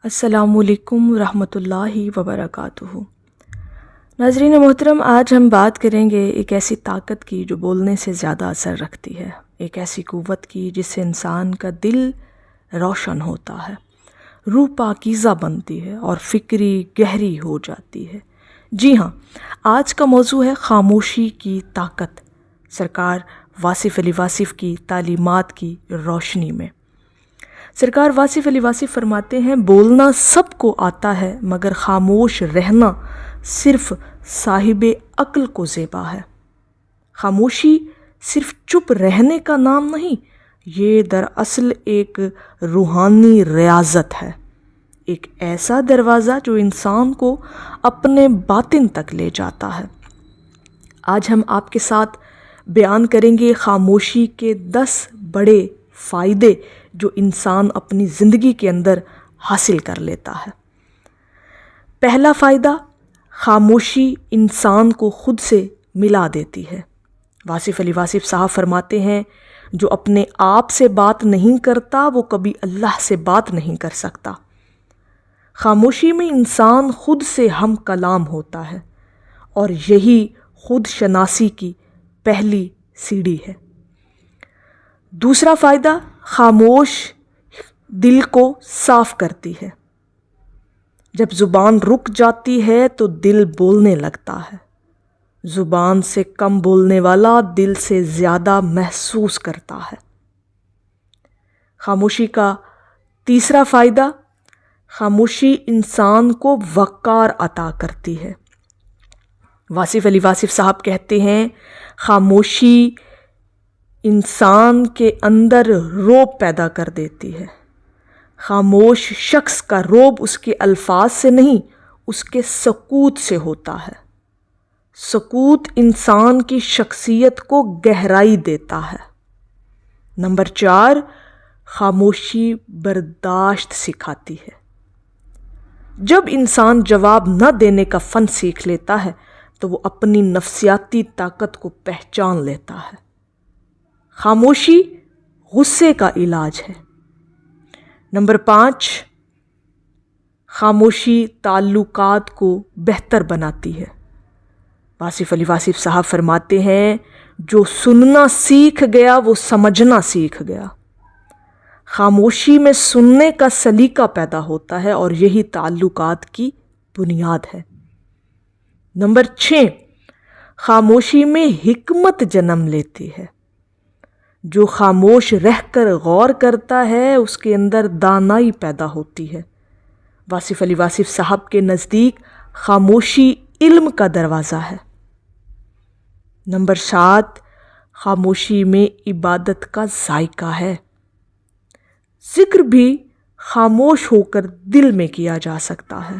السلام علیکم ورحمۃ اللہ وبرکاتہ۔ ناظرین محترم، آج ہم بات کریں گے ایک ایسی طاقت کی جو بولنے سے زیادہ اثر رکھتی ہے، ایک ایسی قوت کی جس سے انسان کا دل روشن ہوتا ہے، روح پاکیزہ بنتی ہے اور فکری گہری ہو جاتی ہے۔ جی ہاں، آج کا موضوع ہے خاموشی کی طاقت، سرکار واصف علی واصف کی تعلیمات کی روشنی میں۔ سرکار واصف علی واصف فرماتے ہیں، بولنا سب کو آتا ہے مگر خاموش رہنا صرف صاحب عقل کو زیبا ہے۔ خاموشی صرف چپ رہنے کا نام نہیں، یہ دراصل ایک روحانی ریاضت ہے، ایک ایسا دروازہ جو انسان کو اپنے باطن تک لے جاتا ہے۔ آج ہم آپ کے ساتھ بیان کریں گے خاموشی کے 10 بڑے فائدے جو انسان اپنی زندگی کے اندر حاصل کر لیتا ہے۔ پہلا فائدہ، خاموشی انسان کو خود سے ملا دیتی ہے۔ واصف علی واصف صاحب فرماتے ہیں، جو اپنے آپ سے بات نہیں کرتا وہ کبھی اللہ سے بات نہیں کر سکتا۔ خاموشی میں انسان خود سے ہم کلام ہوتا ہے اور یہی خود شناسی کی پہلی سیڑھی ہے۔ دوسرا فائدہ، خاموش دل کو صاف کرتی ہے۔ جب زبان رک جاتی ہے تو دل بولنے لگتا ہے۔ زبان سے کم بولنے والا دل سے زیادہ محسوس کرتا ہے۔ خاموشی کا تیسرا فائدہ، خاموشی انسان کو وقار عطا کرتی ہے۔ واصف علی واصف صاحب کہتے ہیں، خاموشی انسان کے اندر رعب پیدا کر دیتی ہے۔ خاموش شخص کا رعب اس کے الفاظ سے نہیں، اس کے سکوت سے ہوتا ہے۔ سکوت انسان کی شخصیت کو گہرائی دیتا ہے۔ نمبر 4، خاموشی برداشت سکھاتی ہے۔ جب انسان جواب نہ دینے کا فن سیکھ لیتا ہے تو وہ اپنی نفسیاتی طاقت کو پہچان لیتا ہے۔ خاموشی غصے کا علاج ہے۔ نمبر 5، خاموشی تعلقات کو بہتر بناتی ہے۔ واصف علی واصف صاحب فرماتے ہیں، جو سننا سیکھ گیا وہ سمجھنا سیکھ گیا۔ خاموشی میں سننے کا سلیقہ پیدا ہوتا ہے اور یہی تعلقات کی بنیاد ہے۔ نمبر 6، خاموشی میں حکمت جنم لیتی ہے۔ جو خاموش رہ کر غور کرتا ہے اس کے اندر دانائی پیدا ہوتی ہے۔ واصف علی واصف صاحب کے نزدیک خاموشی علم کا دروازہ ہے۔ نمبر 7، خاموشی میں عبادت کا ذائقہ ہے۔ ذکر بھی خاموش ہو کر دل میں کیا جا سکتا ہے۔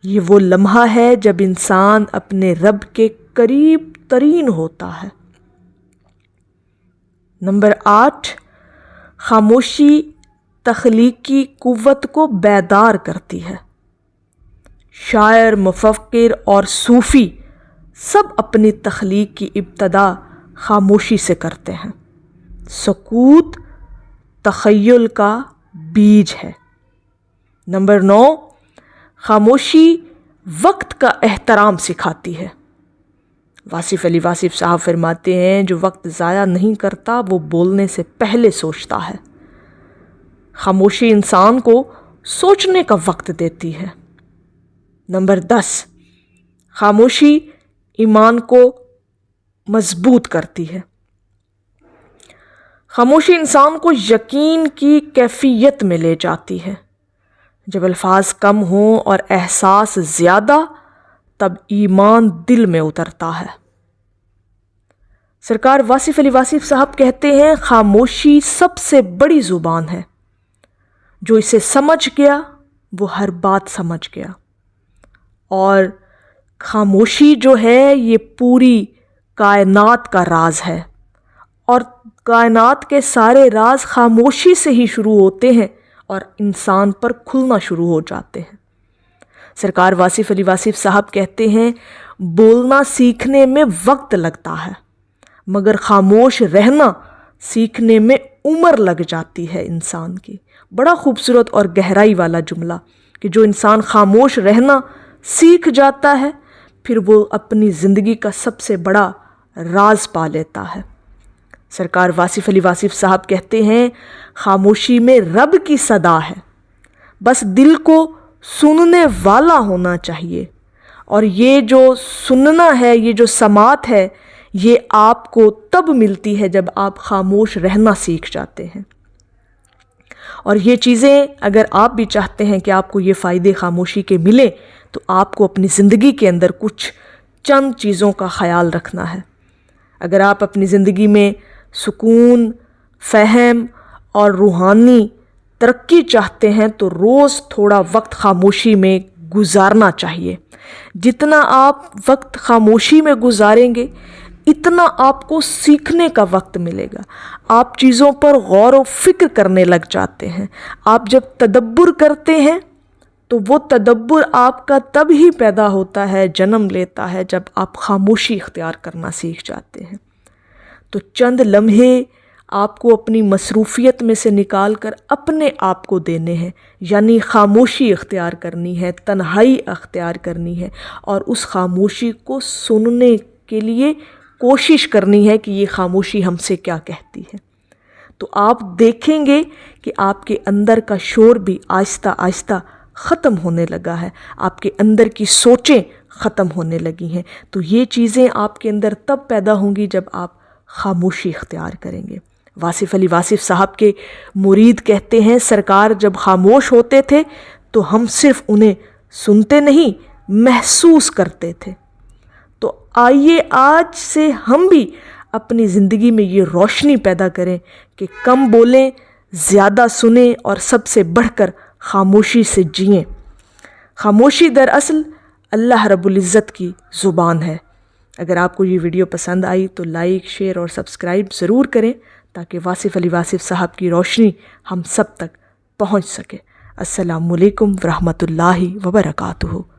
یہ وہ لمحہ ہے جب انسان اپنے رب کے قریب ترین ہوتا ہے۔ نمبر 8، خاموشی تخلیقی قوت کو بیدار کرتی ہے۔ شاعر، مفکر اور صوفی سب اپنی تخلیق کی ابتدا خاموشی سے کرتے ہیں۔ سکوت تخیل کا بیج ہے۔ نمبر 9، خاموشی وقت کا احترام سکھاتی ہے۔ واصف علی واصف صاحب فرماتے ہیں، جو وقت ضائع نہیں کرتا وہ بولنے سے پہلے سوچتا ہے۔ خاموشی انسان کو سوچنے کا وقت دیتی ہے۔ نمبر 10، خاموشی ایمان کو مضبوط کرتی ہے۔ خاموشی انسان کو یقین کی کیفیت میں لے جاتی ہے۔ جب الفاظ کم ہوں اور احساس زیادہ، تب ایمان دل میں اترتا ہے۔ سرکار واصف علی واصف صاحب کہتے ہیں، خاموشی سب سے بڑی زبان ہے۔ جو اسے سمجھ گیا وہ ہر بات سمجھ گیا۔ اور خاموشی جو ہے یہ پوری کائنات کا راز ہے، اور کائنات کے سارے راز خاموشی سے ہی شروع ہوتے ہیں اور انسان پر کھلنا شروع ہو جاتے ہیں۔ سرکار واصف علی واصف صاحب کہتے ہیں، بولنا سیکھنے میں وقت لگتا ہے مگر خاموش رہنا سیکھنے میں عمر لگ جاتی ہے انسان کی۔ بڑا خوبصورت اور گہرائی والا جملہ کہ جو انسان خاموش رہنا سیکھ جاتا ہے پھر وہ اپنی زندگی کا سب سے بڑا راز پا لیتا ہے۔ سرکار واصف علی واصف صاحب کہتے ہیں خاموشی میں رب کی صدا ہے، بس دل کو سننے والا ہونا چاہیے، اور یہ جو سننا ہے، یہ جو سماعت ہے، یہ آپ کو تب ملتی ہے جب آپ خاموش رہنا سیکھ جاتے ہیں۔ اور یہ چیزیں اگر آپ بھی چاہتے ہیں کہ آپ کو یہ فائدے خاموشی کے ملے تو آپ کو اپنی زندگی کے اندر کچھ چند چیزوں کا خیال رکھنا ہے۔ اگر آپ اپنی زندگی میں سکون، فہم اور روحانی ترقی چاہتے ہیں تو روز تھوڑا وقت خاموشی میں گزارنا چاہیے۔ جتنا آپ وقت خاموشی میں گزاریں گے اتنا آپ کو سیکھنے کا وقت ملے گا، آپ چیزوں پر غور و فکر کرنے لگ جاتے ہیں۔ آپ جب تدبر کرتے ہیں تو وہ تدبر آپ کا تب ہی پیدا ہوتا ہے، جنم لیتا ہے، جب آپ خاموشی اختیار کرنا سیکھ جاتے ہیں۔ تو چند لمحے آپ کو اپنی مصروفیت میں سے نکال کر اپنے آپ کو دینے ہیں، یعنی خاموشی اختیار کرنی ہے، تنہائی اختیار کرنی ہے، اور اس خاموشی کو سننے کے لیے کوشش کرنی ہے کہ یہ خاموشی ہم سے کیا کہتی ہے۔ تو آپ دیکھیں گے کہ آپ کے اندر کا شور بھی آہستہ آہستہ ختم ہونے لگا ہے، آپ کے اندر کی سوچیں ختم ہونے لگی ہیں۔ تو یہ چیزیں آپ کے اندر تب پیدا ہوں گی جب آپ خاموشی اختیار کریں گے۔ واصف علی واصف صاحب کے مرید کہتے ہیں سرکار جب خاموش ہوتے تھے تو ہم صرف انہیں سنتے نہیں محسوس کرتے تھے۔ تو آئیے آج سے ہم بھی اپنی زندگی میں یہ روشنی پیدا کریں کہ کم بولیں، زیادہ سنیں، اور سب سے بڑھ کر خاموشی سے جئیں۔ خاموشی دراصل اللہ رب العزت کی زبان ہے۔ اگر آپ کو یہ ویڈیو پسند آئی تو لائک، شیئر اور سبسکرائب ضرور کریں تاکہ واصف علی واصف صاحب کی روشنی ہم سب تک پہنچ سکے۔ السلام علیکم ورحمۃ اللہ وبرکاتہ۔